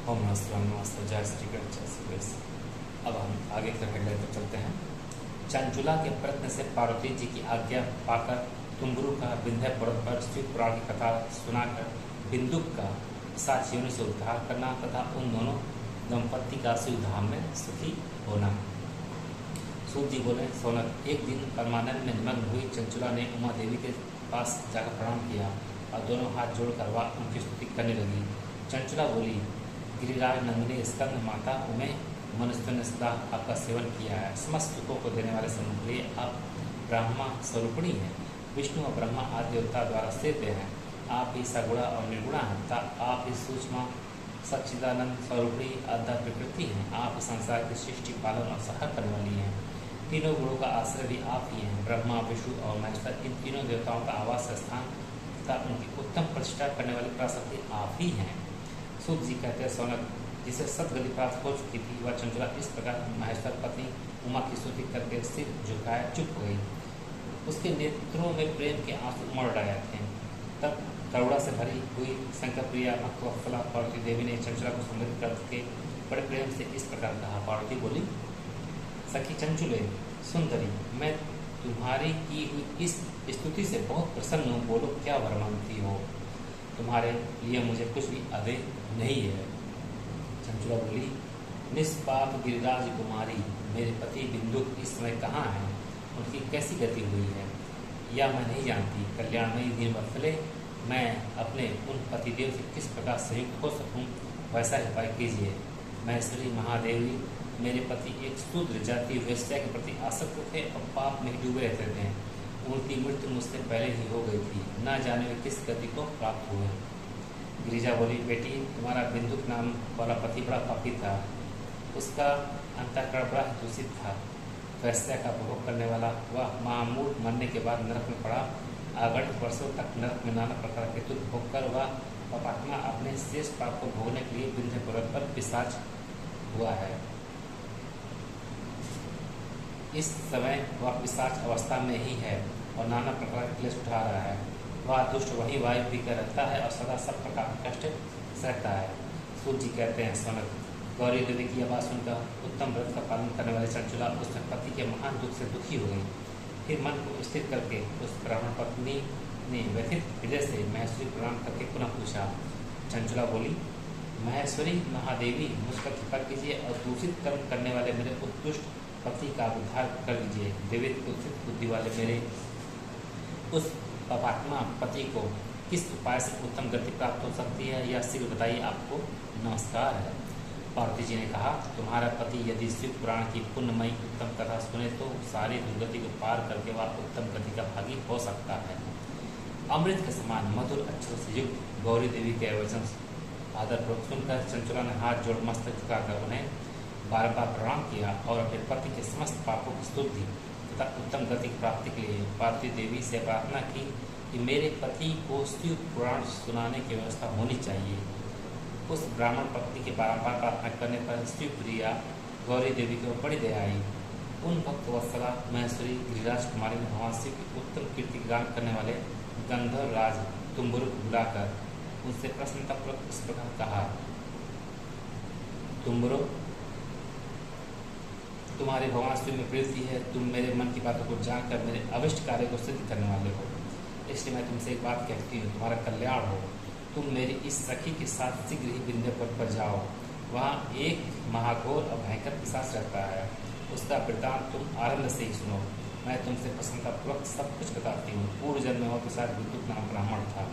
ओम नमस्ते नमस्ते जय श्री कृष्ण जय श्री कृष्ण। अब हम आगे के हेडलाइन पर चलते हैं। चंचुला के प्रयत्न से पार्वती जी की आज्ञा पाकर तुम्बुरु का विंध्य पर्वत पर शिव पुराण की कथा सुनाकर बिंदुक का साक्षियों से उद्धार करना तथा उन दोनों दंपत्ति का शिव धाम में सुखी होना। सूत जी बोले, सोनक, एक दिन परमानंद में निमग्न हुई चंचुला ने उमा देवी के पास जाकर प्रणाम किया और दोनों हाथ जोड़कर वह उनकी स्तुति करने लगी। चंचुला बोली, गिरिराज नंदिनी स्कंद माता उमे मनुष्य ने सदा आपका सेवन किया है। समस्त सुखों को देने वाले समुद्री आप ब्रह्मा स्वरूपिणी हैं। विष्णु और ब्रह्मा आदि देवता द्वारा सेव्य हैं। आप ही सगुणा और निर्गुणा हैं। आप ही सूक्ष्म सच्चिदानंद स्वरूपिणी आद्या प्रकृति हैं। आप संसार की सृष्टि पालन और सहार करने वाली हैं। तीनों गुणों का आश्रय भी आप ही हैं। ब्रह्मा विष्णु और महेश्वर इन तीनों देवताओं का आवास स्थान तथा उनकी उत्तम प्रतिष्ठा करने वाली पराशक्ति आप ही हैं। सूत जी कहते हैं, सोनक, जिसे सदगति प्राप्त हो चुकी थी वह चंचुला इस प्रकार महेश्वर पत्नी उमा की स्तुति करके सिर झुकाए चुप हो गई। उसके नेत्रों में प्रेम के आंसू उमड़ रहे थे। तब करुणा से भरी हुई शंकर प्रिया भक्तवत्सला पार्वती देवी ने चंचुला को संबोधित करके बड़े प्रेम से इस प्रकार कहा। पार्वती बोली, सखी चंचुले सुंदरी, मैं तुम्हारी की हुई इस स्तुति से बहुत प्रसन्न हूँ। बोलो, क्या वर मांगती हो? तुम्हारे लिए मुझे कुछ भी अदय नहीं है। चंचुला बोली, निष्पाप गिरिराज कुमारी, मेरे पति बिंदुक इस समय कहाँ हैं? उनकी कैसी गति हुई है या मैं नहीं जानती। कल्याणमयी दिन वत्सले, मैं अपने उन पतिदेव से किस प्रकार संयुक्त हो सकूं, वैसा उपाय कीजिए। महेश्वरी महादेवी, मेरे पति एक शूद्र जाति वेश्या के प्रति आसक्त थे और पाप में डूबे रहते थे। उनकी मृत्यु मुझसे पहले ही हो गई थी। न जाने वे किस गति को प्राप्त हुए। गिरिजा बोली, बेटी, तुम्हारा बिंदुक नाम वाला पति बड़ा पापी था। उसका अंतःकरण बड़ा दूषित था। वैश्या का भोग करने वाला वह महामूल मरने के बाद नरक में पड़ा। अगणित वर्षों तक नरक में नाना प्रकार के दुख भोग कर वह पापात्मा अपने शेष पाप को भोगने के लिए विंध्य पर्वत पर पिशाच हुआ है। इस समय वह पिशाच अवस्था में ही है और नाना प्रकार के क्लेश उठा रहा है। वह दुष्ट वही वायु पीकर रहता है और सदा सब प्रकार का कष्ट सहता है। सूत जी कहते हैं, सोनक, गौरी देवी की आवाज़ सुनकर उत्तम व्रत का पालन करने वाले चंचुला उस पति के महान दुख से दुखी हो गई। फिर मन को स्थिर करके उस ब्राह्मण पत्नी ने व्यथित हृदय से महेश्वरी प्रणाम करके पुनः पूछा। चंचुला बोली, महेश्वरी महादेवी, मुझ पर कृपा कीजिए और दूषित कर्म करने वाले मेरे उत्कृष्ट पति का उद्धार कर लीजिए। देवी कुत्सित बुद्धि वाले मेरे उस पापात्मा पति को किस उपाय से उत्तम गति प्राप्त हो सकती है, यह शीघ्र बताइए। आपको नमस्कार है। पार्वती जी ने कहा, तुम्हारा पति यदि शिव पुराण की पुण्यमयी उत्तम कथा सुने तो सारी दुर्गति को पार करके वह उत्तम गति का भागी हो सकता है। अमृत के समान मधुर अक्षरों से युक्त गौरी देवी के वचन आदरपूर्वक सुनकर चंचुला ने हाथ जोड़ मस्तक झुकाकर उन्हें बार बार प्रणाम किया और अपने पति के समस्त पापों की स्तुति तथा उत्तम गति की प्राप्ति के लिए पार्वती देवी से प्रार्थना की कि मेरे पति को शिव पुराण सुनाने की व्यवस्था होनी चाहिए। उस ब्राह्मण पत्नी के बारंबार प्रार्थना करने पर शिव प्रिया गौरी देवी को बड़ी दया आई। उन भक्त वत्सला महेश्वरी गिरिराज कुमारी ने भगवान शिव की उत्तम कीर्ति गान करने वाले गंधर्व राज तुम्बुरु को बुलाकर उनसे प्रसन्नतापूर्वक इस प्रकार कहा, तुम्बुरु, तुम्हारे भगवान शिव में प्रीति है। तुम मेरे मन की बातों को जानकर मेरे अविष्ट कार्य को सिद्ध करने वाले हो। इसलिए मैं तुमसे एक बात कहती हूँ, तुम्हारा कल्याण हो। तुम मेरी इस सखी के साथ शीघ्र ही विंध्य पर्वत पर जाओ। वहाँ एक महाघोर और भयंकर पिशाच रहता है। उसका वृत्तांत तुम आरंभ से ही सुनो। मैं तुमसे प्रसन्नतापूर्वक सब कुछ बताती हूँ। पूर्व जन्म में वह पिशाच बिंदुक नाम ब्राह्मण था।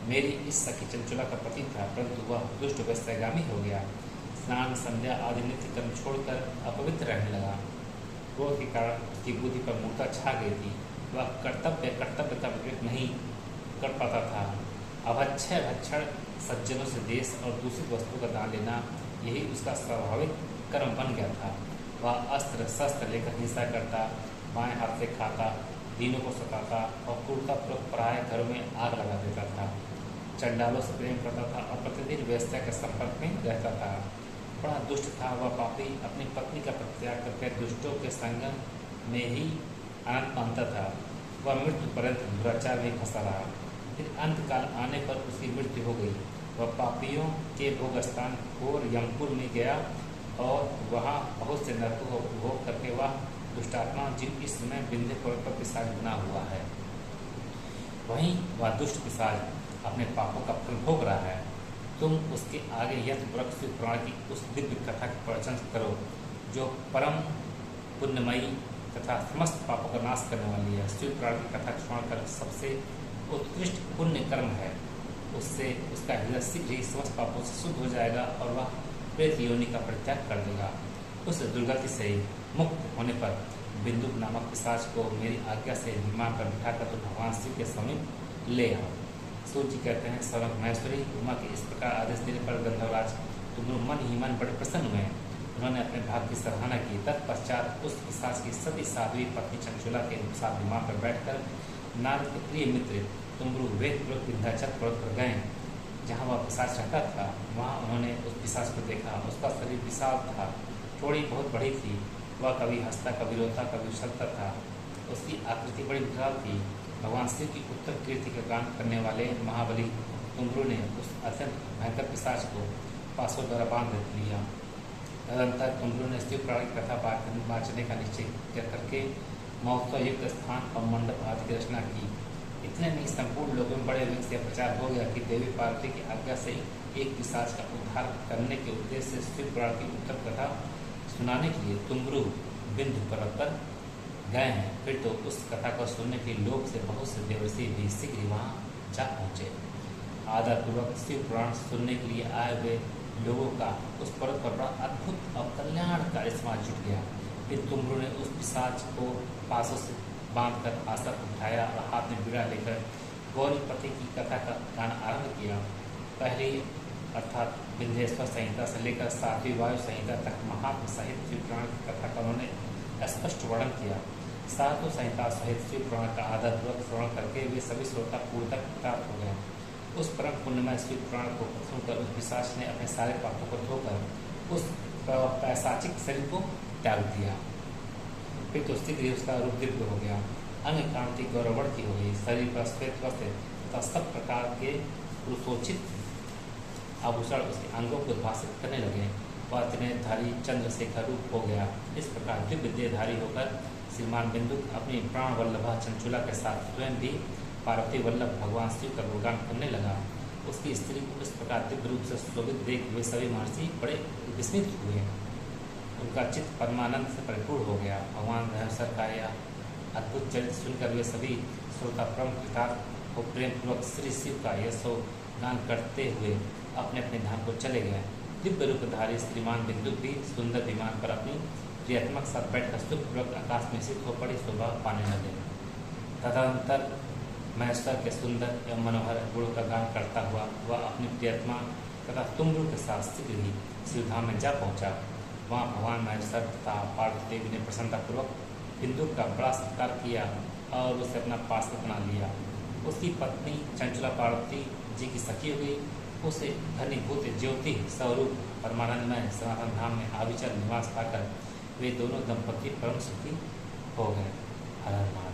मेरी इस सखी चंचुला का पति था, परंतु वह दुष्ट वैश्यगामी हो गया। स्नान संध्या आदि नित्य कर्म छोड़कर अपवित्र रहने लगा। क्रोध के कारण उसकी बुद्धि पर मूर्ता छा गई थी। वह कर्तव्य का विवेक नहीं कर पाता था। अभक्षय भक्षण, सज्जनों से देश और दूषित वस्तु का दान लेना, यही उसका स्वाभाविक कर्म बन गया था। वह अस्त्र शस्त्र लेकर हिंसा करता, बाएं हाथ से खाता, दीनों को सताता और क्रूरतापूर्वक पराये घरों में आग लगा देता था। चंडालों से प्रेम करता था और प्रतिदिन वेश्या के संपर्क में रहता था। बड़ा दुष्ट था वह पापी। अपनी पत्नी का परित्याग करके दुष्टों के संग में ही आनंद पाता था। वह मृत्यु पर्यंत दुराचार में फंसा रहा। फिर अंतकाल आने पर उसकी मृत्यु हो गई। वह पापियों के भोग स्थान घोर यमपुर में गया और वहाँ बहुत से नरकों को उपभोग करके वह दुष्टात्मा जीव इस समय विंध्य पर्वत पर पिशाच बना हुआ है, वहीं वह दुष्ट पिशाच अपने पापों का फल भोग रहा है। तुम उसके आगे यथपूर्वक शिव पुराण की उस दिव्य कथा का प्रवचन करो जो परम पुण्यमयी तथा समस्त पापों का नाश करने वाली है। शिव पुराण की कथा श्रवण कर सबसे उत्कृष्ट पुण्य कर्म है, उससे उसका हृदय शीघ्र ही समस्त पापों से शुद्ध हो जाएगा और वह प्रेत योनि का परित्याग कर देगा। उस दुर्गति से मुक्त होने पर बिंदु नामक पिशाच को मेरी आज्ञा से विमान पर बिठाकर तुम भगवान शिव के समीप ले आओ। सूर्य जी कहते हैं, सौरभ महेश्वरी उमा के इस प्रकार आदेश देने पर गंधर्वराज तुम मन ही मन बड़े प्रसन्न हुए। उन्होंने अपने भाग की सराहना की। तत्पश्चात उस पिशाच की सती साध्वी पत्नी चंचुला के साथ विमान पर बैठकर नारद के प्रिय मित्र तुम्बरु वेदपूर्वक विंध्याचल पर्वत पर गए, जहाँ वह पिशाच रहता था। वहाँ उन्होंने उस पिशाच को देखा। उसका शरीर विशाल था, थोड़ी बहुत बड़ी थी। वह कभी हंसता, कभी रोता, कभी उछलता था। उसकी आकृति बड़ी विकराल थी। भगवान शिव की उत्तर कीर्ति का गान करने वाले महाबली तुम्बरु ने उस अत्यंत भयंकर पिशाच को पासों द्वारा बांध लिया। तदनंतर तुम्बरु ने शिव पुराण की कथा वाचने का निश्चय करके महोत्सव युक्त स्थान और मंडप आदि की रचना की। इतने में संपूर्ण लोगों में बड़े वेग से प्रचार हो गया कि देवी पार्वती की आज्ञा से एक पिशाच का उद्धार करने के उद्देश्य से शिव पुराण की उत्तर कथा सुनाने के लिए तुम्बरु बिंदु पर्वत पर गए हैं। फिर तो उस कथा को सुनने के लोग से बहुत से देवर्षि भी शीघ्र वहाँ जा पहुँचे। आदरपूर्वक शिव पुराण सुनने के लिए आए हुए लोगों का उस पर्वत पर बड़ा अद्भुत और कल्याणकारी समाज जुट गया। फिर तुम्बरु ने उस पिशाच को पासों से बांधकर आसन उठाया और हाथ में बीड़ा लेकर गौरीपति की कथा का गान आरंभ किया। पहली अर्थात विंध्येश्वर संहिता से लेकर 7वीं वायु संहिता तक महात्म सहित शिव पुराण की कथा का उन्होंने स्पष्ट वर्णन किया। 7 संहिता सहित शिव पुराण का आदरपूर्वक श्रवण करके वे सभी श्रोता पूर्णतः प्राप्त हो गए। उस परम पुण्यमय शिव पुराण को सुनकर उस पिशाच ने अपने सारे पापों को धोकर उस पैशाचिक शरीर को त्याग दिया। फिर तो शीघ्र ही उसका रूप दिव्य हो गया, अंग कांति गौरवण की हो गई, शरीर पर श्वेत वस्त्र तथा सब प्रकार के रुसोचित आभूषण उसके अंगों को उद्भासित करने लगे। वह त्रिनेत्रधारी चंद्रशेखर रूप हो गया। इस प्रकार दिव्य देहधारी होकर श्रीमान बिंदु अपनी प्राण वल्लभा चंचुला के साथ स्वयं भी पार्वती वल्लभ भगवान शिव का गुणगान करने लगा। उसकी स्त्री को इस प्रकार दिव्य रूप से शोभित देख वे सभी महर्षि बड़े विस्मित हुए। उनका चित्त परमानंद से परिपूर्ण हो गया। भगवान धनेश्वर का यह अद्भुत चरित्र सुनकर वे सभी श्रोता परम कृतार्थ को प्रेमपूर्वक श्री शिव का यशो गान करते हुए अपने अपने धाम को चले गए। दिव्य रूपधारी श्रीमान बिंदु भी सुंदर विमान पर अपनी प्रियतमा के साथ बैठकर सुखपूर्वक आकाश में स्थित हो बड़ी शोभा पाने लगे। तदनंतर महेश्वर के सुंदर एवं मनोहर गुणों का गान करता हुआ वह अपनी प्रियतमा तथा तुम्बरु के साथ शीघ्र ही शिवधाम में जा पहुंचा। वहाँ भगवान महेश्वर तथा पार्वती देवी ने प्रसन्नतापूर्वक बिंदु का बड़ा सत्कार किया और उसे अपना पार्षद बना लिया। उसकी पत्नी चंचुला पार्वती जी की सखी हो गई। उसे घनीभूत ज्योति स्वरूप परमानंदमय सनातन धाम में आविचल निवास पाकर वे दोनों दंपति परम सुखी हो गए। हर हर